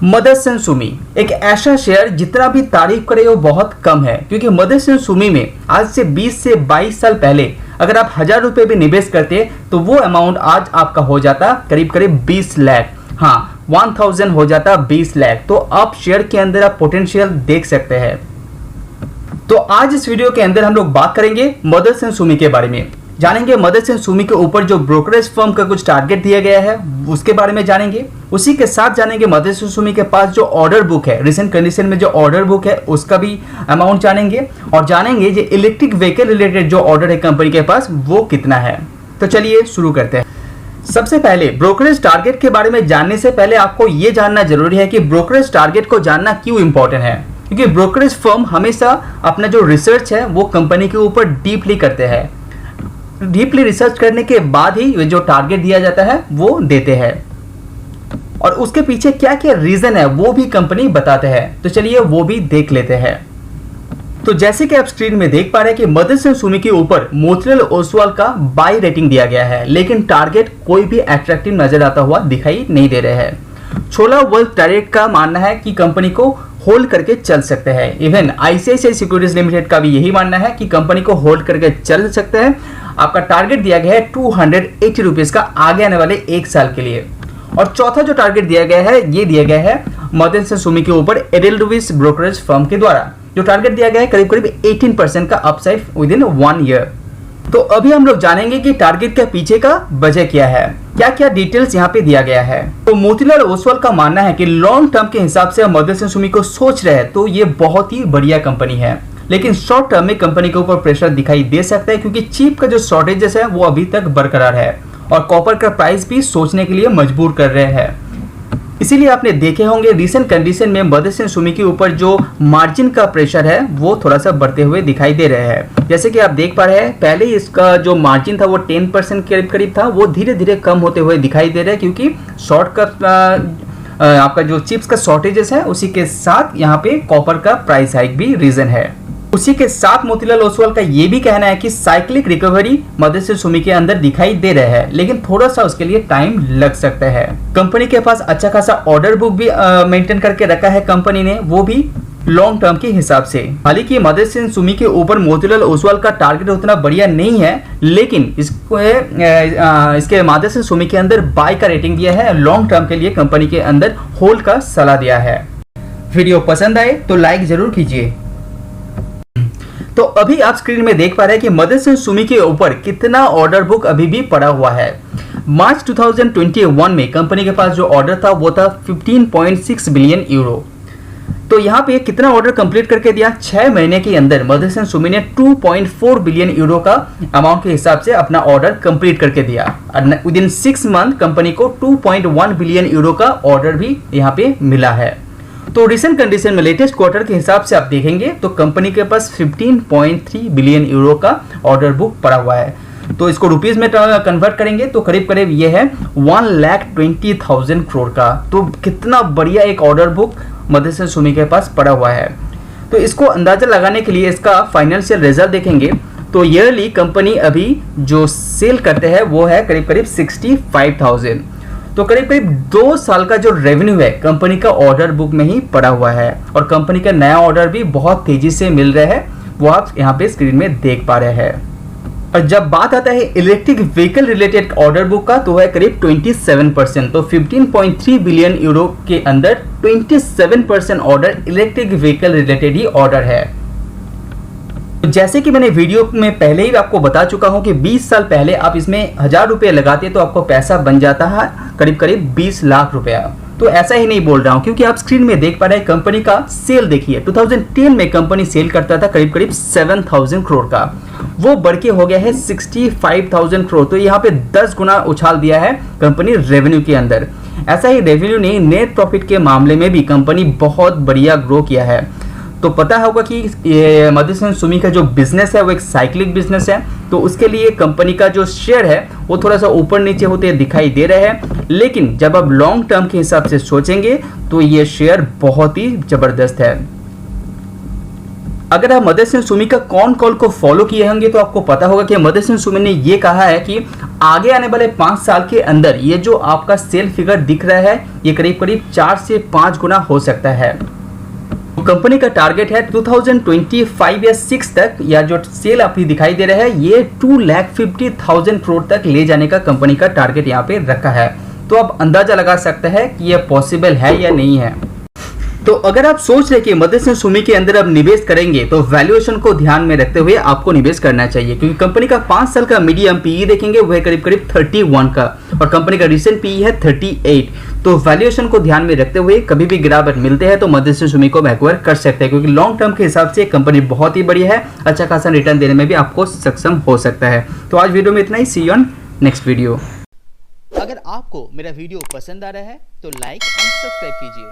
मदरसन सुमी एक ऐसा शेयर जितना भी तारीफ करे वो बहुत कम है, क्योंकि मदरसन सुमी में आज से 20 से 22 साल पहले अगर आप 1000 रुपए भी निवेश करते तो वो अमाउंट आज आपका हो जाता करीब करीब 20 लाख। हाँ, 1000 हो जाता 20 लाख। तो आप शेयर के अंदर आप पोटेंशियल देख सकते हैं। तो आज इस वीडियो के अंदर हम लोग बात करेंगे मदरसन सुमी के बारे में, जानेंगे मदरसन सुमी के ऊपर जो ब्रोकरेज फर्म का कुछ टारगेट दिया गया है उसके बारे में जानेंगे। उसी के साथ जानेंगे मदरसन सुमी के पास जो ऑर्डर बुक है, रिसेंट कंडीशन में जो ऑर्डर बुक है उसका भी अमाउंट जानेंगे, और जानेंगे जो इलेक्ट्रिक व्हीकल रिलेटेड जो ऑर्डर है कंपनी के पास वो कितना है। तो चलिए शुरू करते हैं। सबसे पहले ब्रोकरेज टारगेट के बारे में जानने से पहले आपको ये जानना जरूरी है कि ब्रोकरेज टारगेट को जानना क्यों इंपॉर्टेंट है, क्योंकि ब्रोकरेज फर्म हमेशा अपना जो रिसर्च है वो कंपनी के ऊपर डीपली करते हैं। डीपली रिसर्च करने के बाद ही जो टारगेट दिया जाता है वो देते हैं, और उसके पीछे क्या क्या रीजन है वो भी कंपनी बताते हैं। तो चलिए वो भी देख लेते हैं। तो जैसे कि आप स्क्रीन में देख पा रहे हैं कि मदरसन सुमी के ऊपर मोतीलाल ओसवाल का बाय रेटिंग दिया गया है, लेकिन टारगेट कोई भी अट्रैक्टिव नजर आता हुआ दिखाई नहीं दे रहे हैं। छोला वेल्थ डायरेक्ट का मानना है कि कंपनी को होल्ड करके चल सकते हैं। इवन आईसीआईसीआई सिक्योरिटीज लिमिटेड का भी यही मानना है कि कंपनी को होल्ड करके चल सकते हैं। आपका टारगेट दिया गया है 280 रुपीज का आगे आने वाले 1 साल के लिए। और चौथा जो टारगेट दिया गया है ये दिया गया है मदरसन सुमी के ऊपर एडेलविस ब्रोकरेज फर्म के द्वारा, जो टारगेट दिया गया है करीब करीब 18% का अपसाइड विद इन 1 ईयर। तो अभी हम लोग जानेंगे कि टारगेट के पीछे का वजह क्या है, क्या क्या डिटेल्स यहाँ पे दिया गया है। तो मोतीलाल ओसवाल का मानना है कि लॉन्ग टर्म के हिसाब से मदरसन सुमी को सोच रहे हैं तो ये बहुत ही बढ़िया कंपनी है, लेकिन शॉर्ट टर्म में कंपनी के ऊपर प्रेशर दिखाई दे सकता है, क्योंकि चिप का जो शॉर्टेजेस है वो अभी तक बरकरार है और कॉपर का प्राइस भी सोचने के लिए मजबूर कर रहे हैं। इसीलिए आपने देखे होंगे रिसेंट कंडीशन में मदरसन सुमी के ऊपर जो मार्जिन का प्रेशर है वो थोड़ा सा बढ़ते हुए दिखाई दे रहे हैं। जैसे कि आप देख पा रहे हैं पहले इसका जो मार्जिन था वो 10% के करीब था, वो धीरे धीरे कम होते हुए दिखाई दे रहा है, क्योंकि शॉर्ट का आपका जो चिप्स का शॉर्टेजेस है उसी के साथ यहाँ पे कॉपर का प्राइस हाइक भी रीजन है। उसी के साथ मोतीलाल ओसवाल का ये भी कहना है कि साइक्लिक रिकवरी मदरसन सुमी के अंदर दिखाई दे रहा है, लेकिन थोड़ा सा उसके लिए टाइम लग सकता है। कंपनी के पास अच्छा खासा ऑर्डर बुक भी मेंटेन करके रखा है कंपनी ने, वो भी लॉन्ग टर्म के हिसाब से। हालांकि मदरसन सुमी के ऊपर मोतीलाल ओसवाल का टारगेट उतना बढ़िया नहीं है, लेकिन इसके मदरसन सुमी के अंदर बाय का रेटिंग दिया है, लॉन्ग टर्म के लिए कंपनी के अंदर होल्ड का सलाह दिया है। वीडियो पसंद आए तो लाइक जरूर कीजिए। तो अभी आप स्क्रीन में देख पा रहे हैं कि मदरसन सुमी के ऊपर कितना ऑर्डर बुक अभी भी पड़ा हुआ है। मार्च 2021 में कंपनी के पास जो ऑर्डर था वो था 15.6 बिलियन यूरो। तो यहाँ पे कितना ऑर्डर कंप्लीट करके दिया, 6 महीने के अंदर मदरसन सुमी ने 2.4 बिलियन यूरो का अमाउंट के हिसाब से अपना ऑर्डर कंप्लीट करके दिया। विद इन 6 मंथ कंपनी को 2.1 बिलियन यूरो का ऑर्डर भी यहाँ पे मिला है। तो रिसेंट कंडीशन में लेटेस्ट क्वार्टर के हिसाब से आप देखेंगे तो कंपनी के पास 15.3 बिलियन यूरो का ऑर्डर बुक पड़ा हुआ है। तो इसको रुपीस में कन्वर्ट करेंगे तो करीब करीब ये है 1,20,000 करोड़ का। तो कितना बढ़िया एक ऑर्डर बुक मदरसन सुमी के पास पड़ा हुआ है। तो इसको अंदाजा लगाने के लिए इसका फाइनेंशियल रिजल्ट देखेंगे तो ईयरली कंपनी अभी जो सेल करते हैं वो है करीब करीब 65,000। तो करीब करीब 2 साल का जो रेवेन्यू है कंपनी का ऑर्डर बुक में ही पड़ा हुआ है, और कंपनी का नया ऑर्डर भी बहुत तेजी से मिल रहा है, वो आप यहाँ पे स्क्रीन में देख पा रहे हैं। और जब बात आता है electric vehicle related order book का तो है करीब 27%। तो 15.3 बिलियन यूरो के अंदर 27% ऑर्डर इलेक्ट्रिक व्हीकल रिलेटेड ही ऑर्डर है। जैसे कि मैंने वीडियो में पहले ही आपको बता चुका हूं कि 20 साल पहले आप इसमें 1000 रुपये लगाते तो आपको पैसा बन जाता है करीब करीब 20 लाख रुपया। तो ऐसा ही नहीं बोल रहा हूं, क्योंकि आप स्क्रीन में देख पा रहे हैं कंपनी का सेल देखिए। 2010 में कंपनी सेल करता था करीब करीब 7,000 करोड़ का, वो बढ़ के हो गया है 65,000 करोड़। तो यहाँ पे 10 गुना उछाल दिया है कंपनी रेवेन्यू के अंदर। ऐसा ही रेवेन्यू नहीं, नेट प्रॉफिट के मामले में भी कंपनी बहुत बढ़िया ग्रो किया है। तो पता होगा कि ये मदरसन सुमी का जो बिजनेस है वो एक साइक्लिक बिजनेस है, तो उसके लिए कंपनी का जो शेयर है वो थोड़ा सा ऊपर नीचे होते दिखाई दे रहे हैं, लेकिन जब आप लॉन्ग टर्म के हिसाब से सोचेंगे तो ये शेयर बहुत ही जबरदस्त है। अगर आप मदरसन सुमी का कॉन कॉल को फॉलो किए होंगे तो आपको पता होगा कि मदरसन सुमी ने ये कहा है कि आगे आने वाले 5 साल के अंदर ये जो आपका सेल फिगर दिख रहा है ये करीब करीब 4 से 5 गुना हो सकता है। तो कंपनी का टारगेट है 2025 या 6 तक या जो सेल अभी दिखाई दे रहा है ये 2,50,000 करोड़ तक ले जाने का कंपनी का टारगेट यहाँ पे रखा है। तो आप अंदाजा लगा सकते हैं कि यह पॉसिबल है या नहीं है। तो अगर आप सोच रहे कि मदरसन सुमी के अंदर अब निवेश करेंगे तो वैल्यूएशन को ध्यान में रखते हुए आपको निवेश करना चाहिए, क्योंकि कंपनी का 5 साल का मीडियम पीई देखेंगे वह करीब करीब 31 का और कंपनी का रिसेंट पीई है 38। तो वैल्यूएशन को ध्यान में रखते हुए कभी भी गिरावट मिलते हैं तो मदरसन सुमी को एक्वायर कर सकते हैं, क्योंकि लॉन्ग टर्म के हिसाब से कंपनी बहुत ही बढ़िया है, अच्छा खासा रिटर्न देने में भी आपको सक्षम हो सकता है। तो आज वीडियो में इतना ही, सी यू ऑन नेक्स्ट वीडियो। अगर आपको मेरा वीडियो पसंद आ रहा है तो लाइक एंड सब्सक्राइब कीजिए।